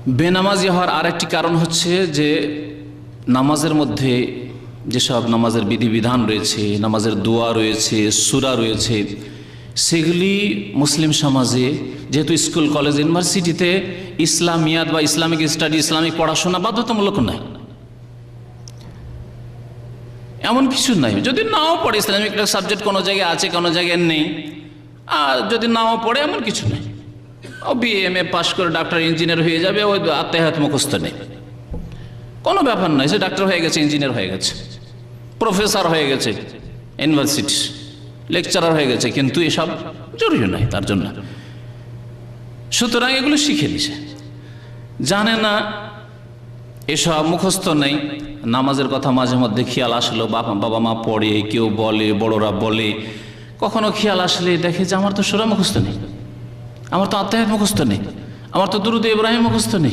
বেনামাজি হওয়ার আরেকটি কারণ হচ্ছে যে নামাজের মধ্যে যেসব নামাজের বিধিবিধান রয়েছে, নামাজের দোয়া রয়েছে, সূরা রয়েছে, সেগুলি মুসলিম সমাজে যেহেতু স্কুল কলেজ ইউনিভার্সিটিতে ইসলামিয়াত বা ইসলামিক স্টাডি, ইসলামিক পড়াশোনা বাধ্যতামূলক নয়, এমন কিছু নাই। যদি নাও পড়ে ইসলামিক সাবজেক্ট কোনো জায়গায় আছে, কোনো জায়গায় নেই, আর যদি নাও পড়ে এমন কিছু নেই। ও BA-MA পাশ করে ডাক্তার ইঞ্জিনিয়ার হয়ে যাবে, ওই আত্মাহাত মুখস্থ নেই, কোনো ব্যাপার নয়। সে ডাক্তার হয়ে গেছে, ইঞ্জিনিয়ার হয়ে গেছে, প্রফেসর হয়ে গেছে, ইউনিভার্সিটি লেকচারার হয়ে গেছে, কিন্তু এসব জরুরি নয় তার জন্য। সুতরাং এগুলো শিখে দিছে, জানে না, এসব মুখস্থ নেই। নামাজের কথা মাঝে মধ্যে খেয়াল আসলো, বাবা মা পড়ে, কেউ বলে, বড়রা বলে, কখনো খেয়াল আসলে দেখে যে আমার তো সূরা মুখস্থ নেই, আমার তো আত্মাহাত মুখস্থ নেই, আমার তো দুরূদ ইব্রাহিম মুখস্থ নেই।